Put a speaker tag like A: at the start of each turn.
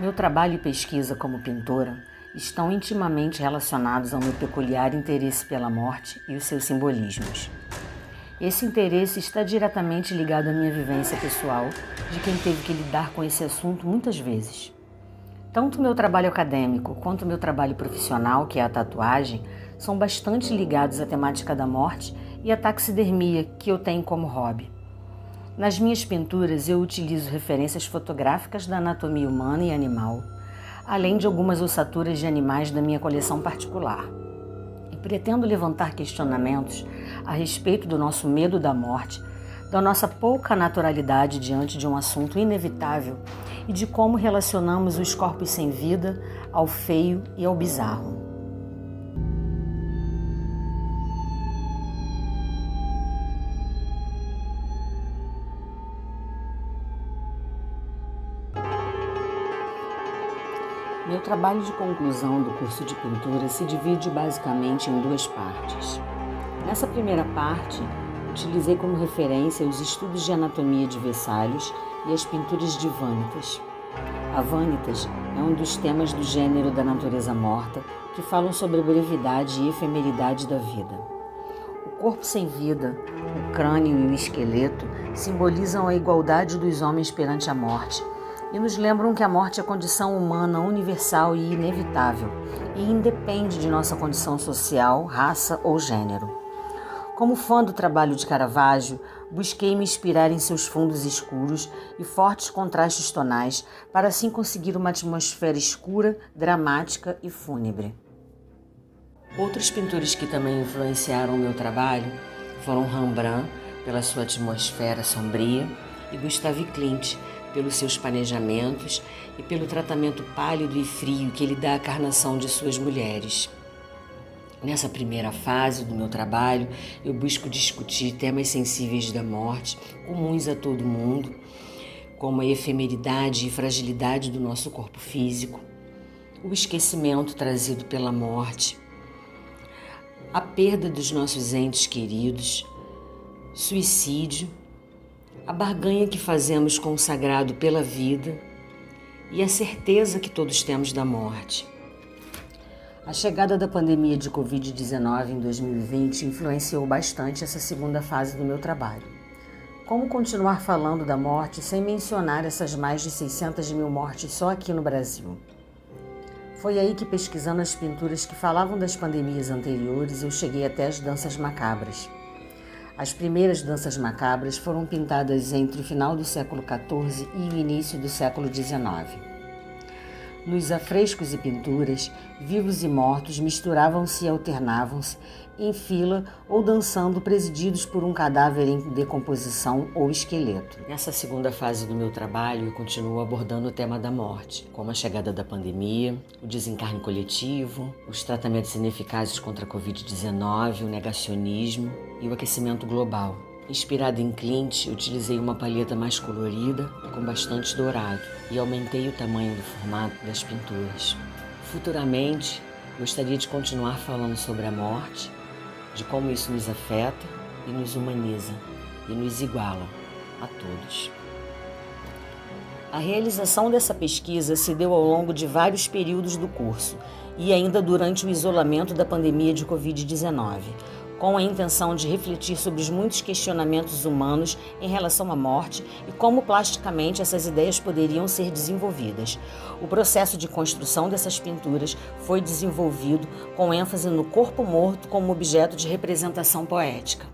A: Meu trabalho e pesquisa como pintora estão intimamente relacionados ao meu peculiar interesse pela morte e os seus simbolismos. Esse interesse está diretamente ligado à minha vivência pessoal, de quem teve que lidar com esse assunto muitas vezes. Tanto meu trabalho acadêmico quanto meu trabalho profissional, que é a tatuagem, são bastante ligados à temática da morte e à taxidermia, que eu tenho como hobby. Nas minhas pinturas, eu utilizo referências fotográficas da anatomia humana e animal, além de algumas ossaturas de animais da minha coleção particular. E pretendo levantar questionamentos a respeito do nosso medo da morte, da nossa pouca naturalidade diante de um assunto inevitável e de como relacionamos os corpos sem vida ao feio e ao bizarro. Meu trabalho de conclusão do curso de pintura se divide basicamente em duas partes. Nessa primeira parte, utilizei como referência os estudos de anatomia de Vesalius e as pinturas de Vanitas. A Vanitas é um dos temas do gênero da natureza morta que falam sobre a brevidade e efemeridade da vida. O corpo sem vida, o crânio e o esqueleto simbolizam a igualdade dos homens perante a morte e nos lembram que a morte é condição humana universal e inevitável e independe de nossa condição social, raça ou gênero. Como fã do trabalho de Caravaggio, busquei me inspirar em seus fundos escuros e fortes contrastes tonais para assim conseguir uma atmosfera escura, dramática e fúnebre. Outros pintores que também influenciaram o meu trabalho foram Rembrandt, pela sua atmosfera sombria, e Gustav Klimt, pelos seus planejamentos e pelo tratamento pálido e frio que ele dá à carnação de suas mulheres. Nessa primeira fase do meu trabalho, eu busco discutir temas sensíveis da morte, comuns a todo mundo, como a efemeridade e fragilidade do nosso corpo físico, o esquecimento trazido pela morte, a perda dos nossos entes queridos, suicídio, a barganha que fazemos com o sagrado pela vida e a certeza que todos temos da morte. A chegada da pandemia de Covid-19 em 2020 influenciou bastante essa segunda fase do meu trabalho. Como continuar falando da morte sem mencionar essas mais de 600 mil mortes só aqui no Brasil? Foi aí que, pesquisando as pinturas que falavam das pandemias anteriores, eu cheguei até as danças macabras. As primeiras danças macabras foram pintadas entre o final do século XIV e o início do século XIX. Nos afrescos e pinturas, vivos e mortos misturavam-se e alternavam-se em fila ou dançando presididos por um cadáver em decomposição ou esqueleto. Nessa segunda fase do meu trabalho, eu continuo abordando o tema da morte, como a chegada da pandemia, o desencarne coletivo, os tratamentos ineficazes contra a Covid-19, o negacionismo e o aquecimento global. Inspirada em Klimt, utilizei uma palheta mais colorida, com bastante dourado, e aumentei o tamanho do formato das pinturas. Futuramente, gostaria de continuar falando sobre a morte, de como isso nos afeta e nos humaniza, e nos iguala a todos. A realização dessa pesquisa se deu ao longo de vários períodos do curso, e ainda durante o isolamento da pandemia de Covid-19, com a intenção de refletir sobre os muitos questionamentos humanos em relação à morte e como plasticamente essas ideias poderiam ser desenvolvidas. O processo de construção dessas pinturas foi desenvolvido com ênfase no corpo morto como objeto de representação poética.